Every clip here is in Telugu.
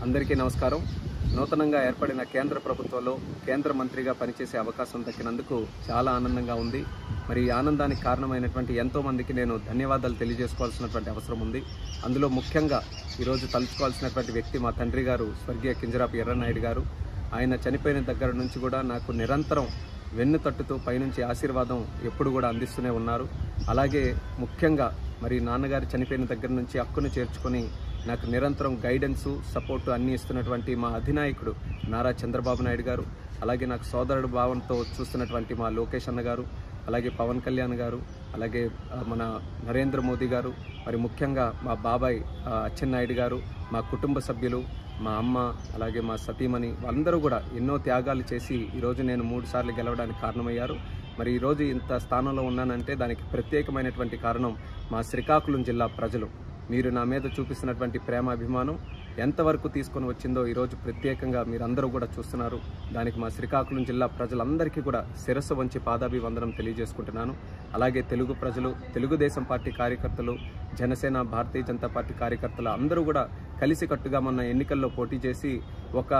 అందరికీ నమస్కారం. నూతనంగా ఏర్పడిన కేంద్ర ప్రభుత్వంలో కేంద్ర మంత్రిగా పనిచేసే అవకాశం దక్కినందుకు చాలా ఆనందంగా ఉంది. మరి ఈ ఆనందానికి కారణమైనటువంటి ఎంతో మందికి నేను ధన్యవాదాలు తెలియజేసుకోవాల్సినటువంటి అవసరం ఉంది. అందులో ముఖ్యంగా ఈరోజు తలుచుకోవాల్సినటువంటి వ్యక్తి మా తండ్రి గారు స్వర్గీయ కింజరాపు ఎర్రన్నాయుడు గారు. ఆయన చనిపోయిన దగ్గర నుంచి కూడా నాకు నిరంతరం వెన్ను తట్టుతూ పైనుంచి ఆశీర్వాదం ఎప్పుడు కూడా అందిస్తూనే ఉన్నారు. అలాగే ముఖ్యంగా మరి నాన్నగారు చనిపోయిన దగ్గర నుంచి హక్కును చేర్చుకొని నాకు నిరంతరం గైడెన్సు సపోర్టు అన్నీ ఇస్తున్నటువంటి మా అధినాయకుడు నారా చంద్రబాబు నాయుడు గారు, అలాగే నాకు సోదరుడు భావంతో చూస్తున్నటువంటి మా లోకేష్ అన్న గారు, అలాగే పవన్ కళ్యాణ్ గారు, అలాగే మన నరేంద్ర మోదీ గారు, మరి ముఖ్యంగా మా బాబాయ్ అచ్చెన్నాయుడు గారు, మా కుటుంబ సభ్యులు, మా అమ్మ, అలాగే మా సతీమణి వాళ్ళందరూ కూడా ఎన్నో త్యాగాలు చేసి ఈరోజు నేను 3 సార్లు గెలవడానికి కారణమయ్యారు. మరి ఈరోజు ఇంత స్థానంలో ఉన్నానంటే దానికి ప్రత్యేకమైనటువంటి కారణం మా శ్రీకాకుళం జిల్లా ప్రజలు. మీరు నా మీద చూపిస్తున్నటువంటి ప్రేమ అభిమానం ఎంతవరకు తీసుకొని వచ్చిందో ఈరోజు ప్రత్యేకంగా మీరందరూ కూడా చూస్తున్నారు. దానికి మా శ్రీకాకుళం జిల్లా ప్రజలందరికీ కూడా శిరస్సు వంచి పాదాభివందనం తెలియజేసుకుంటున్నాను. అలాగే తెలుగు ప్రజలు, తెలుగుదేశం పార్టీ కార్యకర్తలు, జనసేన, భారతీయ జనతా పార్టీ కార్యకర్తలు అందరూ కూడా కలిసికట్టుగా మొన్న ఎన్నికల్లో పోటీ చేసి ఒక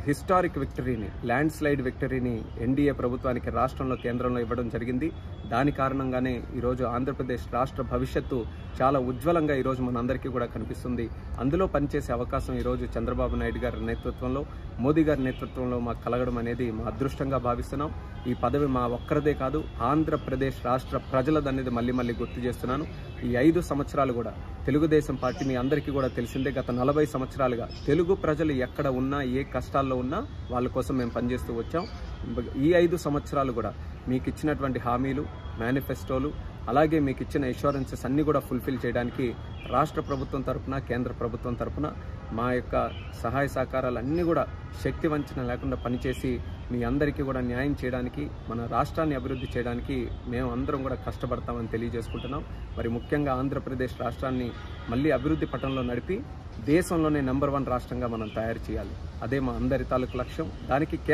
హిస్టారిక్ విక్టరీని, ల్యాండ్ స్లైడ్ విక్టరీని ఎన్డీఏ ప్రభుత్వానికి రాష్ట్రంలో, కేంద్రంలో ఇవ్వడం జరిగింది. దాని కారణంగానే ఈరోజు ఆంధ్రప్రదేశ్ రాష్ట్ర భవిష్యత్తు చాలా ఉజ్వలంగా ఈరోజు మనందరికీ కూడా కనిపిస్తుంది. అందులో పనిచేసే అవకాశం ఈరోజు చంద్రబాబు నాయుడు గారి నేతృత్వంలో, మోదీ గారి నేతృత్వంలో మాకు కలగడం అనేది మా అదృష్టంగా భావిస్తున్నాం. ఈ పదవి మా ఒక్కరిదే కాదు, ఆంధ్రప్రదేశ్ రాష్ట్ర ప్రజలదనేది మళ్ళీ గుర్తు చేస్తున్నాను. ఈ 5 సంవత్సరాలు కూడా తెలుగుదేశం పార్టీ మీ అందరికీ కూడా తెలిసిందే, గత 40 సంవత్సరాలుగా తెలుగు ప్రజలు ఎక్కడ ఉన్నా, ఏ కష్టాల్లో ఉన్నా వాళ్ళ కోసం మేము పనిచేస్తూ వచ్చాం. ఈ 5 సంవత్సరాలు కూడా మీకు ఇచ్చినటువంటి హామీలు, మేనిఫెస్టోలు, అలాగే మీకు ఇచ్చిన ఇన్సూరెన్సెస్ అన్నీ కూడా ఫుల్ఫిల్ చేయడానికి రాష్ట్ర ప్రభుత్వం తరఫున, కేంద్ర ప్రభుత్వం తరఫున మా యొక్క సహాయ సహకారాలన్నీ కూడా శక్తి వంచన లేకుండా పనిచేసి మీ అందరికీ కూడా న్యాయం చేయడానికి, మన రాష్ట్రాన్ని అభివృద్ధి చేయడానికి మేము అందరం కూడా కష్టపడతామని తెలియజేసుకుంటున్నాం. మరి ముఖ్యంగా ఆంధ్రప్రదేశ్ రాష్ట్రాన్ని మళ్ళీ అభివృద్ధి పటంలో నడిపి దేశంలోనే నెంబర్ 1 రాష్ట్రంగా మనం తయారు చేయాలి. అదే మా అందరి తాలూకు లక్ష్యం. దానికి